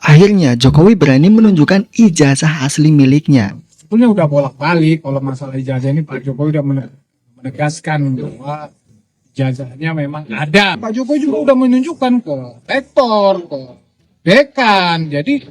Akhirnya Jokowi berani menunjukkan ijazah asli miliknya. Sebetulnya udah bolak-balik kalau masalah ijazah ini Pak Jokowi udah menegaskan bahwa ijazahnya memang ada. Pak Jokowi juga udah menunjukkan ke rektor, ke dekan. Jadi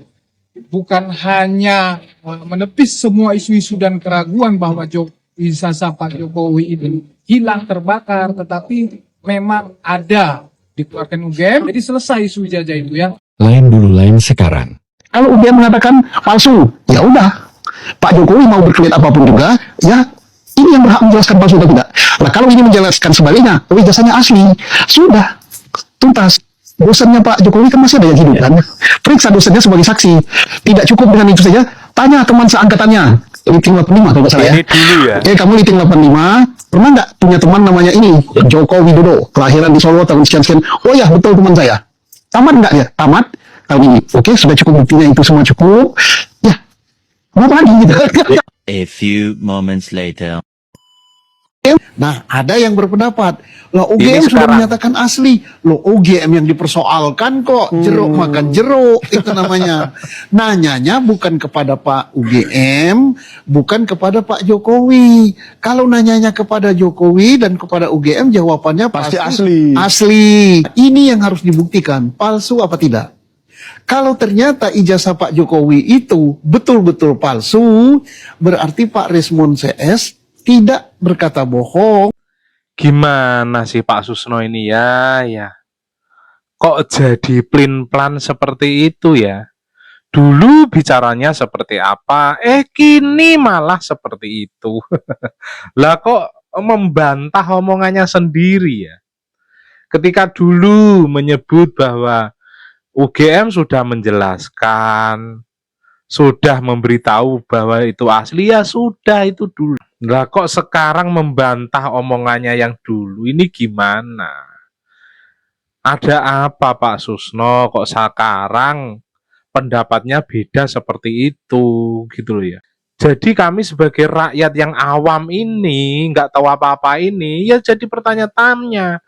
bukan hanya menepis semua isu-isu dan keraguan bahwa ijazah Pak Jokowi ini hilang terbakar, tetapi memang ada dikeluarkan UGM. Jadi selesai isu ijazah itu ya. Lain dulu, lain sekarang. Kalau UGM mengatakan palsu, ya udah. Pak Jokowi mau berkelit apapun juga, ya ini yang berhak menjelaskan palsu atau tidak. Nah kalau ini menjelaskan sebaliknya, oh ijazahnya asli, sudah tuntas. Dosennya Pak Jokowi kan masih ada yang hidup kan? Periksa dosennya sebagai saksi. Tidak cukup dengan itu saja, tanya teman seangkatannya. Liting 85 kalau nggak salah ya. Ini dulu ya. Kamu Liting 85, pernah nggak punya teman namanya ini Joko Widodo, kelahiran di Solo tahun sekian-sekian? Oh ya betul teman saya. Tamat nggak ya? Tamat tahun ini. Oke, sudah cukup buktinya itu semua cukup. Ya, mau apa lagi gitu? A few moments later. Nah, ada yang berpendapat, loh Ini UGM sudah sekarang. menyatakan asli. Loh UGM yang dipersoalkan kok, jeruk makan jeruk, itu namanya. Nanyanya bukan kepada Pak UGM, bukan kepada Pak Jokowi. Kalau nanyanya kepada Jokowi dan kepada UGM, jawabannya pasti asli. Asli. Ini yang harus dibuktikan, palsu apa tidak. Kalau ternyata ijazah Pak Jokowi itu betul-betul palsu, berarti Pak Resmond CS tidak berkata bohong. Gimana sih Pak Susno ini ya? Kok jadi plin-plan seperti itu ya? Dulu bicaranya seperti apa, kini malah seperti itu. Lah kok membantah omongannya sendiri ya? Ketika dulu menyebut bahwa UGM sudah menjelaskan, sudah memberitahu bahwa itu asli, ya sudah itu dulu. Lah kok sekarang membantah omongannya yang dulu, ini gimana? Ada apa Pak Susno kok sekarang pendapatnya beda seperti itu gitu loh ya. Jadi kami sebagai rakyat yang awam ini, nggak tahu apa-apa ini, ya jadi pertanyaan-tanya.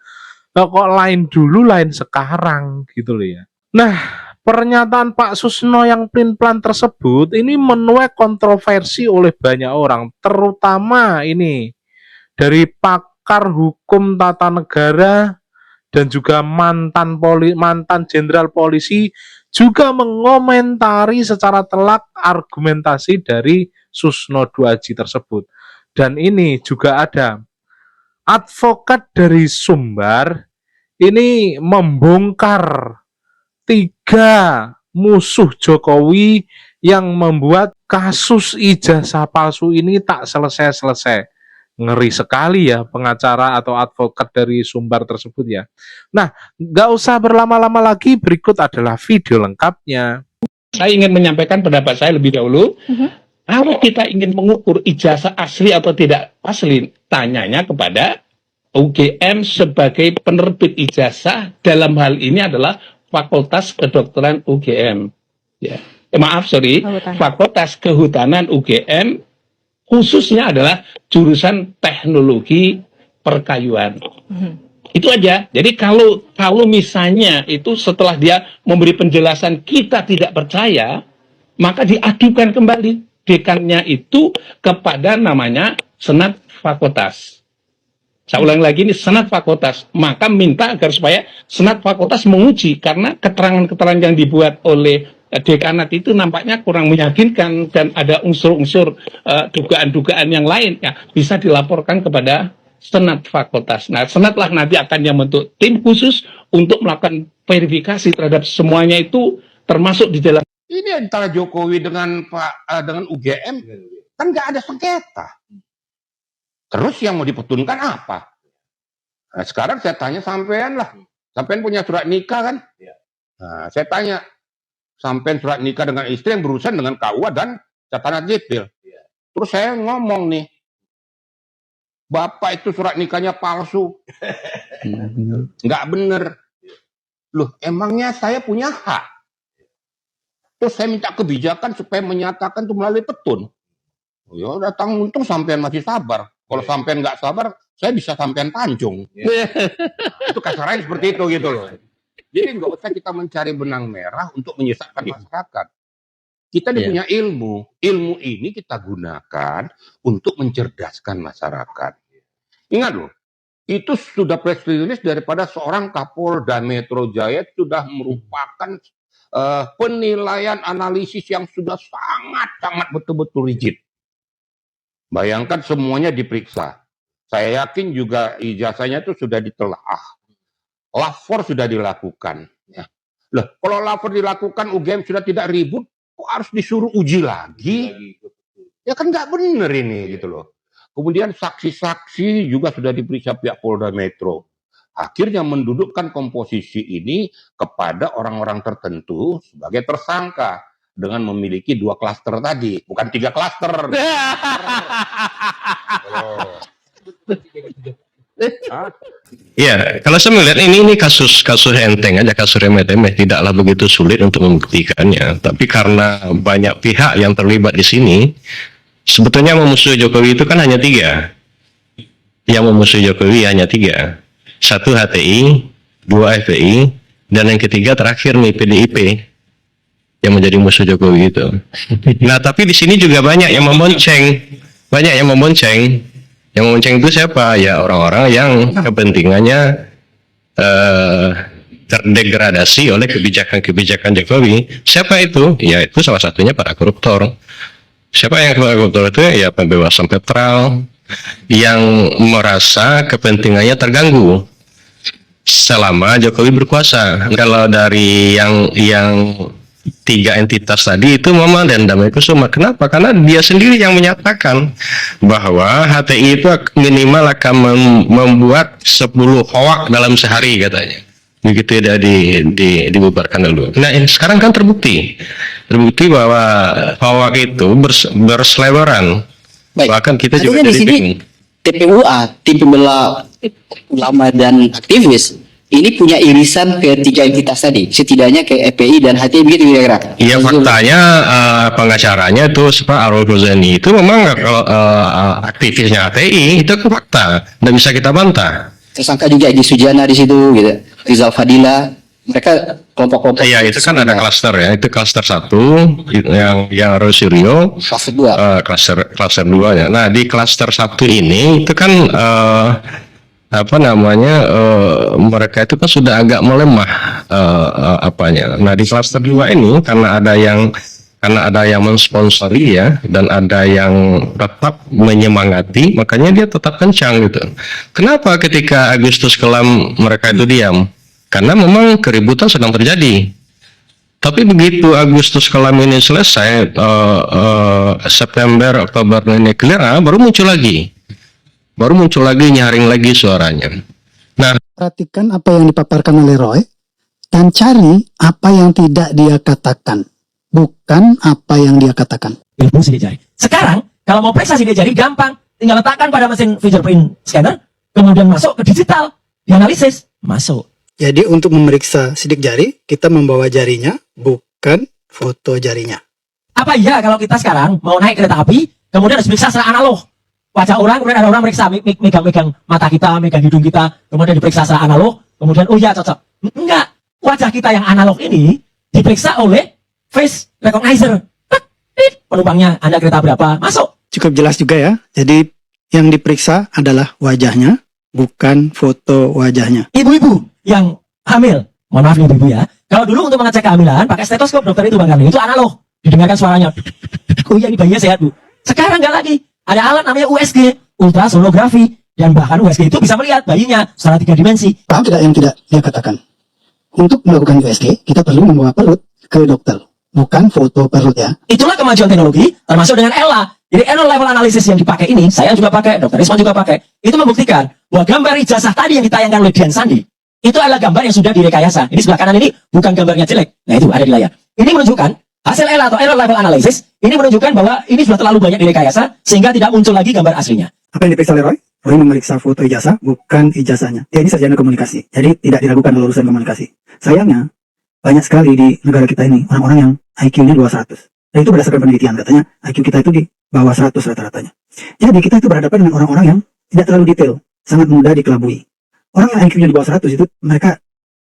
Lah kok lain dulu, lain sekarang gitu loh ya. Nah, pernyataan Pak Susno yang plin-plan tersebut ini menuai kontroversi oleh banyak orang, terutama ini dari pakar hukum tata negara dan juga mantan jenderal polisi juga mengomentari secara telak argumentasi dari Susno Duaji tersebut. Dan ini juga ada advokat dari Sumbar ini membongkar 3 musuh Jokowi yang membuat kasus ijazah palsu ini tak selesai-selesai. Ngeri sekali ya pengacara atau advokat dari Sumbar tersebut ya. Nah, nggak usah berlama-lama lagi, berikut adalah video lengkapnya. Saya ingin menyampaikan pendapat saya lebih dahulu. Kalau kita ingin mengukur ijazah asli atau tidak asli, tanyanya kepada UGM sebagai penerbit ijazah, dalam hal ini adalah Fakultas Kedokteran UGM. Fakultas Kehutanan UGM, khususnya adalah jurusan teknologi perkayuan. Itu aja. Jadi kalau misalnya itu setelah dia memberi penjelasan kita tidak percaya, maka diadukan kembali dekannya itu kepada namanya Senat Fakultas. Saya ulang lagi, ini Senat Fakultas. Maka minta agar supaya Senat Fakultas menguji, karena keterangan-keterangan yang dibuat oleh dekanat itu nampaknya kurang meyakinkan dan ada unsur-unsur dugaan-dugaan yang lain, ya bisa dilaporkan kepada Senat Fakultas. Nah, Senat lah nanti akan yang membentuk tim khusus untuk melakukan verifikasi terhadap semuanya itu, termasuk di dalam. Ini antara Jokowi dengan dengan UGM kan nggak ada sengketa. Terus yang mau dipetunkan apa? Nah, sekarang saya tanya sampean lah. Sampean punya surat nikah kan? Nah, saya tanya, sampean surat nikah dengan istri yang berurusan dengan KUA dan catatan sipil. Terus saya ngomong nih, Bapak itu surat nikahnya palsu. Nggak bener. Loh, emangnya saya punya hak? Terus saya minta kebijakan supaya menyatakan itu melalui petun. Ya udah, untung sampean masih sabar. Kalau sampean nggak sabar, saya bisa sampean tanjung. Itu kasarnya seperti itu gitu loh. Jadi nggak usah kita mencari benang merah untuk menyesatkan masyarakat. Kita ini punya ilmu. Ilmu ini kita gunakan untuk mencerdaskan masyarakat. Ingat loh, itu sudah press release daripada seorang Kapolda Metro Jaya, sudah merupakan penilaian analisis yang sudah sangat betul-betul rigid. Bayangkan semuanya diperiksa. Saya yakin juga ijazahnya itu sudah ditelaah. Lapor sudah dilakukan. Ya. Loh, kalau lapor dilakukan UGM sudah tidak ribut, kok harus disuruh uji lagi? Ya kan nggak bener ini gitu loh. Kemudian saksi-saksi juga sudah diperiksa pihak Polda Metro. Akhirnya mendudukkan komposisi ini kepada orang-orang tertentu sebagai tersangka dengan memiliki 2 klaster tadi, bukan 3 klaster. Ya, kalau saya melihat ini kasus enteng aja, kasus remeh-temeh, tidaklah begitu sulit untuk membuktikannya. Tapi karena banyak pihak yang terlibat di sini, sebetulnya memusuhi Jokowi itu kan hanya 3. Yang memusuhi Jokowi hanya 3. 1 HTI, 2 FPI, dan yang ketiga terakhir nih PDIP yang menjadi musuh Jokowi itu. Nah, tapi di sini juga banyak yang membonceng. Yang membonceng itu siapa? Ya orang-orang yang kepentingannya terdegradasi oleh kebijakan Jokowi. Siapa itu? Ya itu salah satunya para koruptor. Siapa yang para koruptor itu? Ya pembebasan petrol yang merasa kepentingannya terganggu selama Jokowi berkuasa. Kalau dari yang 3 entitas tadi itu Mama dan Damai Kusuma. Kenapa? Karena dia sendiri yang menyatakan bahwa HTI itu minimal akan membuat 10 hoak dalam sehari katanya. Begitu ya dibubarkan dulu. Nah ini sekarang kan terbukti bahwa hoak itu berseleweran. Bahkan kita juga di sini TPUA, tim pembela ulama dan aktivis, ini punya irisan ke 3 entitas tadi, setidaknya ke FPI dan HTI, begitu kira-kira. Iya, faktanya pengacaranya itu Arul Ghazani itu memang kalau aktivisnya HTI itu ke fakta, tidak bisa kita bantah. Tersangka juga di Sujana di situ, gitu. Rizal Fadila, mereka kelompok-kelompok. Iya, itu kan ada klaster ya, itu klaster 1 yang Rosario, klaster 2. Klaster 2 ya. Nah di klaster 1 ini itu kan mereka itu kan sudah agak melemah Nah di klaster 2 ini karena ada yang mensponsori ya, dan ada yang tetap menyemangati, makanya dia tetap kencang gitu. Kenapa ketika Agustus Kelam mereka itu diam? Karena memang keributan sedang terjadi. Tapi begitu Agustus Kelam ini selesai, September, Oktober ini clear, baru muncul lagi, nyaring lagi suaranya. Nah, perhatikan apa yang dipaparkan oleh Roy dan cari apa yang tidak dia katakan, bukan apa yang dia katakan. Ilmu sidik jari. Sekarang kalau mau periksa sidik jari gampang, tinggal letakkan pada mesin fingerprint scanner, kemudian masuk ke digital, dianalisis, masuk. Jadi untuk memeriksa sidik jari, kita membawa jarinya, bukan foto jarinya. Apa iya kalau kita sekarang mau naik kereta api, kemudian harus periksa secara analog? Wajah orang, kemudian ada orang meriksa, megang mata kita, megang hidung kita, kemudian diperiksa secara analog, kemudian oh iya cocok. Enggak, wajah kita yang analog ini diperiksa oleh face recognizer. Penumpangnya, Anda kereta berapa? Masuk. Cukup jelas juga ya, jadi yang diperiksa adalah wajahnya, bukan foto wajahnya. Ibu-ibu yang hamil, mohon maaf nih ibu ya, kalau dulu untuk mengecek kehamilan pakai stetoskop dokter itu Bang Karni, itu analog, didengarkan suaranya. Oh iya ini bayinya sehat Bu. Sekarang nggak lagi, ada alat namanya USG, ultrasonografi, dan bahkan USG itu bisa melihat bayinya secara 3 dimensi. Paham tidak yang tidak dia katakan? Untuk melakukan USG, kita perlu membawa perut ke dokter, bukan foto perut ya. Itulah kemajuan teknologi, termasuk dengan ELA. Jadi error level analysis yang dipakai ini, saya juga pakai, Dr. Risman juga pakai. Itu membuktikan bahwa gambar ijazah tadi yang ditayangkan oleh Dian Sandi, itu adalah gambar yang sudah direkayasa. Ini sebelah kanan ini bukan gambarnya jelek. Nah itu ada di layar. Ini menunjukkan hasil ELA atau error level analysis. Ini menunjukkan bahwa ini sudah terlalu banyak direkayasa sehingga tidak muncul lagi gambar aslinya. Apa yang diperiksa oleh Roy? Roy memeriksa foto ijazah, bukan ijazahnya. Dia ini sarjana komunikasi, jadi tidak diragukan dalam urusan komunikasi. Sayangnya, banyak sekali di negara kita ini orang-orang yang IQ-nya 200. Dan itu berdasarkan penelitian, katanya IQ kita itu di bawah 100 rata-ratanya. Jadi kita itu berhadapan dengan orang-orang yang tidak terlalu detail, sangat mudah dikelabui. Orang yang IQ-nya di bawah 100 itu mereka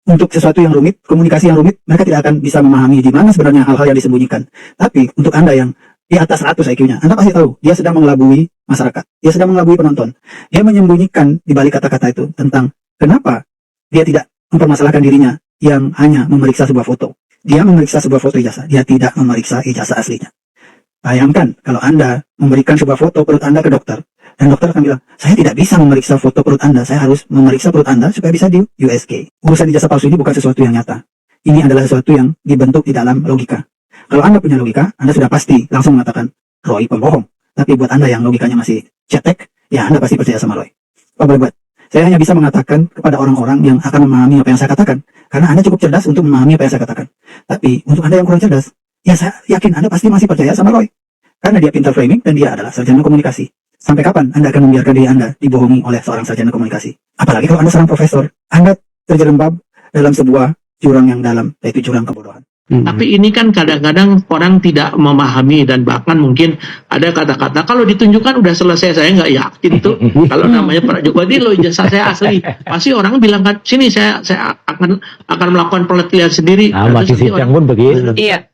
untuk sesuatu yang rumit, komunikasi yang rumit, mereka tidak akan bisa memahami di mana sebenarnya hal-hal yang disembunyikan. Tapi untuk Anda yang di atas 100 IQ-nya, Anda pasti tahu dia sedang mengelabui masyarakat, dia sedang mengelabui penonton. Dia menyembunyikan di balik kata-kata itu tentang kenapa dia tidak mempermasalahkan dirinya yang hanya memeriksa sebuah foto. Dia memeriksa sebuah foto ijazah, dia tidak memeriksa ijazah aslinya. Bayangkan kalau Anda memberikan sebuah foto perut Anda ke dokter, dan dokter akan bilang, saya tidak bisa memeriksa foto perut Anda, saya harus memeriksa perut Anda supaya bisa di USG. Urusan ijazah palsu ini bukan sesuatu yang nyata. Ini adalah sesuatu yang dibentuk di dalam logika. Kalau Anda punya logika, Anda sudah pasti langsung mengatakan, Roy pembohong. Tapi buat Anda yang logikanya masih cetek, ya Anda pasti percaya sama Roy. Apa boleh buat? Saya hanya bisa mengatakan kepada orang-orang yang akan memahami apa yang saya katakan. Karena Anda cukup cerdas untuk memahami apa yang saya katakan. Tapi untuk Anda yang kurang cerdas, ya saya yakin Anda pasti masih percaya sama Roy. Karena dia pintar framing dan dia adalah sarjana komunikasi. Sampai kapan Anda akan membiarkan diri Anda dibohongi oleh seorang sarjana komunikasi? Apalagi kalau Anda seorang profesor, Anda terjerembab dalam sebuah jurang yang dalam, yaitu jurang kebodohan. Tapi ini kan kadang-kadang orang tidak memahami dan bahkan mungkin ada kata-kata kalau ditunjukkan udah selesai, saya nggak yakin tuh kalau namanya Pak Jokowi lo ijazah saya asli, pasti orang bilang kan sini saya akan melakukan penelitian sendiri. Masih sidang pun begitu. Iya.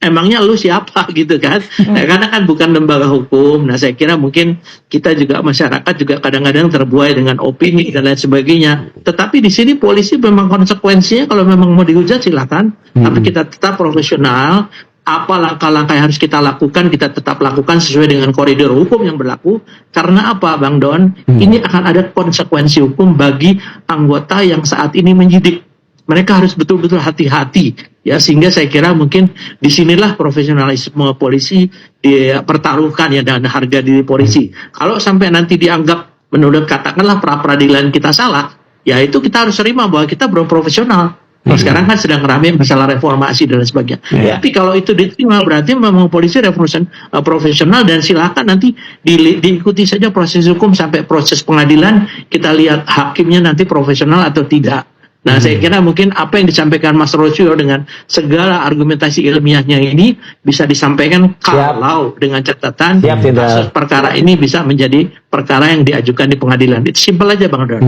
Emangnya lu siapa gitu kan? Karena kan bukan lembaga hukum. Nah saya kira mungkin kita juga masyarakat juga kadang-kadang terbuai dengan opini dan lain sebagainya. Tetapi di sini polisi memang konsekuensinya kalau memang mau dihujat silakan. Tapi kita tetap profesional. Apa langkah-langkah yang harus kita lakukan, kita tetap lakukan sesuai dengan koridor hukum yang berlaku. Karena apa Bang Don? Ini akan ada konsekuensi hukum bagi anggota yang saat ini menyidik. Mereka harus betul-betul hati-hati ya, sehingga saya kira mungkin disinilah profesionalisme polisi dipertaruhkan ya, dan harga diri polisi. Kalau sampai nanti dianggap menurut katakanlah pra-peradilan kita salah, ya itu kita harus terima bahwa kita belum profesional. Sekarang kan sedang ramai masalah reformasi dan lain sebagainya. Tapi kalau itu diterima berarti memang polisi profesional, dan silakan nanti diikuti saja proses hukum sampai proses pengadilan, kita lihat hakimnya nanti profesional atau tidak. Nah, saya kira mungkin apa yang disampaikan Mas Rosio dengan segala argumentasi ilmiahnya ini bisa disampaikan kalau dengan catatan kasus perkara ini bisa menjadi perkara yang diajukan di pengadilan. Itu simpel aja Bang Don.